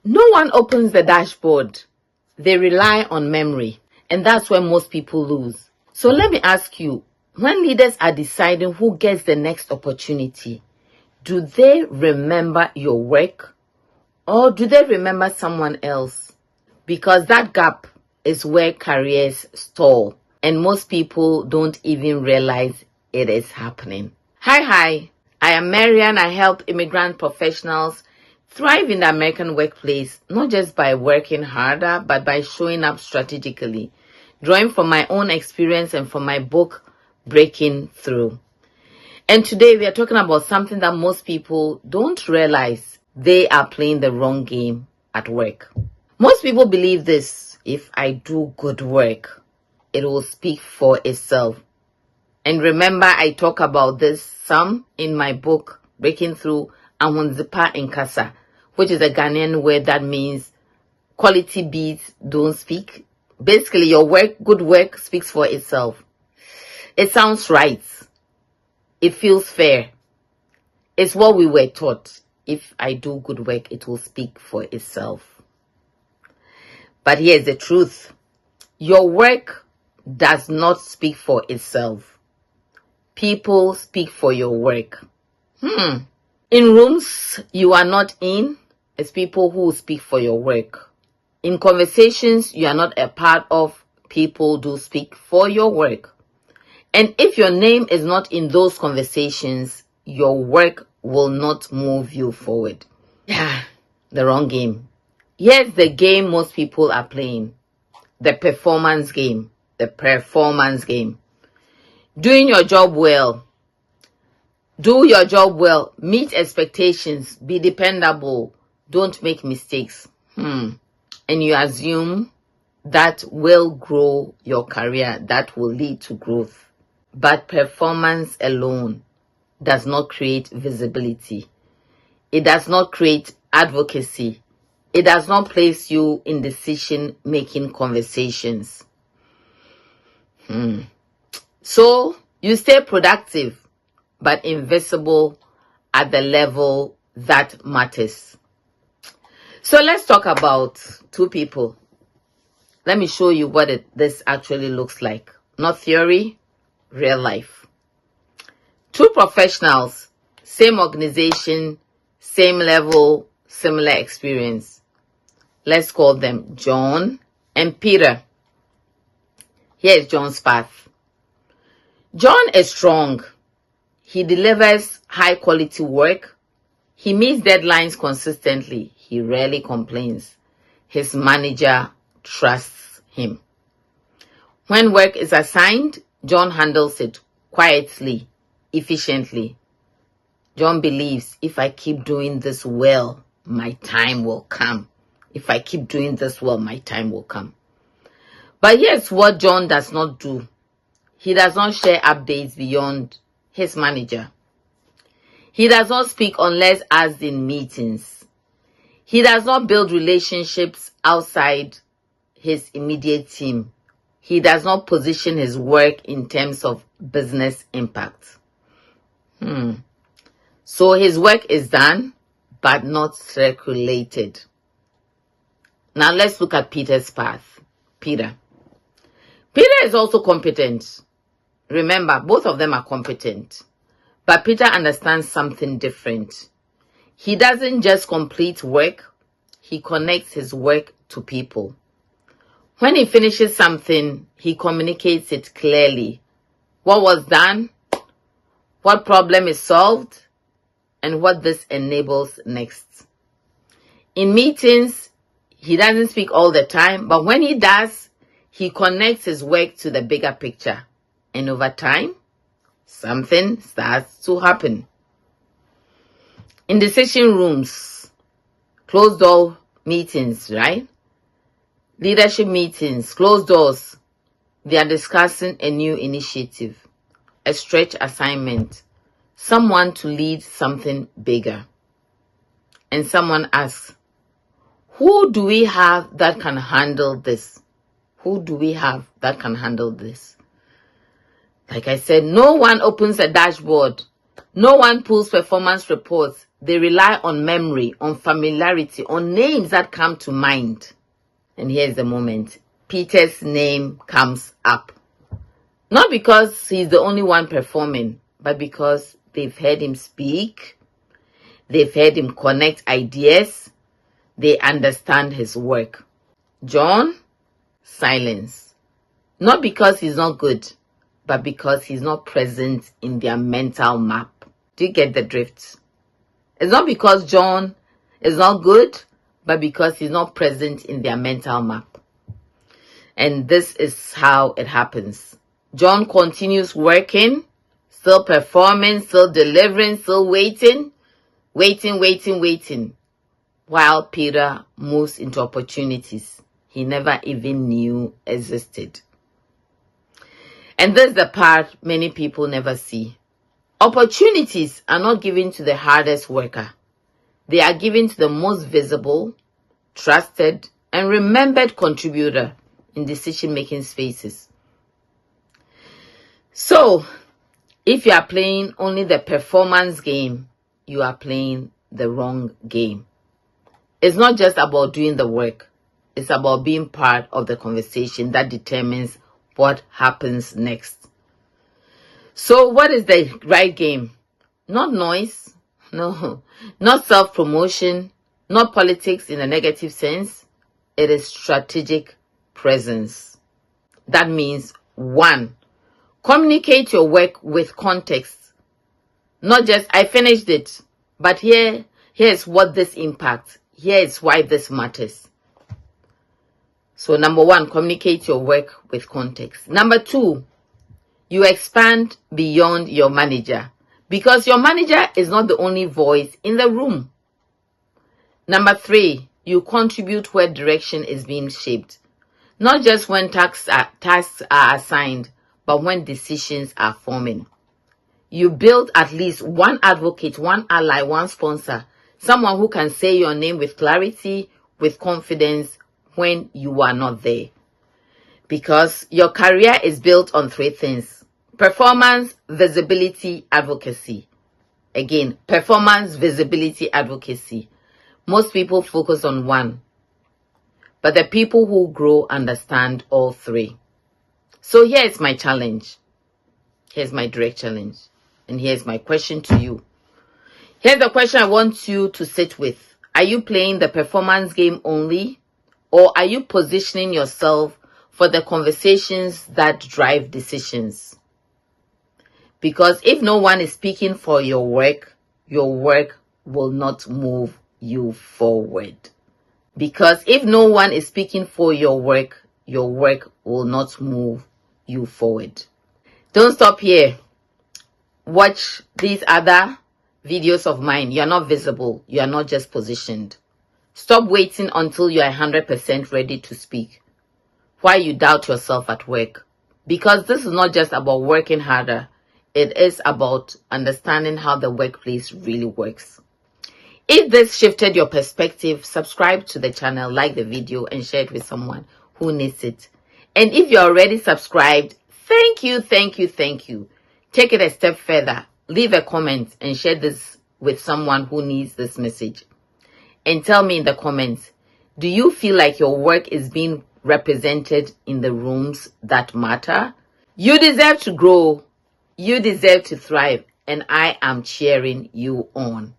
No one opens the dashboard. They rely on memory. And that's where most people lose. So let me ask you, when leaders are deciding who gets the next opportunity, do they remember your work or do they remember someone else? Because that gap is where careers stall and most people don't even realize it is happening. Hi, I am Marian. I help immigrant professionals thrive in the American workplace, not just by working harder, but by showing up strategically, drawing from my own experience and from my book, Breaking Through. And today we are talking about something that most people don't realize. They are playing the wrong game at work. Most people believe this: if I do good work, it will speak for itself. And remember, I talk about this some in my book, Breaking Through, Ahunzipa Nkasa, which is a Ghanaian word that means quality beats don't speak. Basically, your work, good work, speaks for itself. It sounds right. It feels fair. It's what we were taught. If I do good work, it will speak for itself. But here's the truth. Your work does not speak for itself. People speak for your work. In rooms you are not in, it's people who speak for your work. In conversations you are not a part of, people do speak for your work. And if your name is not in those conversations, your work will not move you forward. Yeah, the wrong game. Here's the game most people are playing. The performance game. The performance game. Doing your job well. Do your job well. Meet expectations. Be dependable. Don't make mistakes. And you assume that will grow your career. That will lead to growth. But performance alone does not create visibility. It does not create advocacy. It does not place you in decision-making conversations. So you stay productive, but invisible at the level that matters. So let's talk about two people. Let me show you what this actually looks like. Not theory, real life. Two professionals, same organization, same level, similar experience. Let's call them John and Peter. Here's John's path. John is strong. He delivers high quality work. He meets deadlines consistently. He rarely complains. His manager trusts him. When work is assigned, John handles it quietly, efficiently. John believes, if I keep doing this well, my time will come. If I keep doing this well, my time will come. But here's what John does not do. He does not share updates beyond his manager. He does not speak unless asked in meetings. He does not build relationships outside his immediate team. He does not position his work in terms of business impact. So his work is done, but not circulated. Now let's look at Peter's path. Peter is also competent. Remember, both of them are competent. But Peter understands something different. He doesn't just complete work, he connects his work to people. When he finishes something, he communicates it clearly. What was done, what problem is solved, and what this enables next. In meetings, he doesn't speak all the time, but when he does, he connects his work to the bigger picture. And over time, something starts to happen. In decision rooms, closed door meetings, right? Leadership meetings, closed doors. They are discussing a new initiative, a stretch assignment, someone to lead something bigger. And someone asks, who do we have that can handle this? Who do we have that can handle this? Like I said, no one opens a dashboard. No one pulls performance reports. They rely on memory, on familiarity, on names that come to mind. And here's the moment. Peter's name comes up. Not because he's the only one performing, but because they've heard him speak, they've heard him connect ideas, they understand his work. John, silence. Not because he's not good, but because he's not present in their mental map. Do you get the drift? It's not because John is not good, but because he's not present in their mental map. And this is how it happens. John continues working, still performing, still delivering, still waiting, while Peter moves into opportunities he never even knew existed. And this is the part many people never see. Opportunities are not given to the hardest worker. They are given to the most visible, trusted, and remembered contributor in decision-making spaces. So, if you are playing only the performance game, you are playing the wrong game. It's not just about doing the work. It's about being part of the conversation that determines what happens next. So what is the right game? Not noise. No. Not self-promotion. Not politics in a negative sense. It is strategic presence. That means 1. Communicate your work with context. Not just, I finished it, but here's what this impacts. Here is why this matters. So number 1, communicate your work with context. Number 2, you expand beyond your manager, because your manager is not the only voice in the room. Number 3, you contribute where direction is being shaped. Not just when tasks are assigned, but when decisions are forming. You build at least one advocate, one ally, one sponsor, someone who can say your name with clarity, with confidence when you are not there. Because your career is built on 3 things: performance, visibility, advocacy. Again, performance, visibility, advocacy. Most people focus on 1, but the people who grow understand all 3. So here's my challenge. Here's my direct challenge. And here's my question to you. Here's the question I want you to sit with. Are you playing the performance game only? Or are you positioning yourself for the conversations that drive decisions? Because if no one is speaking for your work will not move you forward. Because if no one is speaking for your work will not move you forward. Don't stop here. Watch these other videos of mine. You are not visible. You are not just positioned. Stop waiting until you are 100% ready to speak. Why you doubt yourself at work? Because this is not just about working harder. It is about understanding how the workplace really works. If this shifted your perspective, subscribe to the channel, like the video, and share it with someone who needs it. And if you're already subscribed, thank you. Take it a step further. Leave a comment and share this with someone who needs this message. And tell me in the comments, do you feel like your work is being represented in the rooms that matter? You deserve to grow. You deserve to thrive. And I am cheering you on.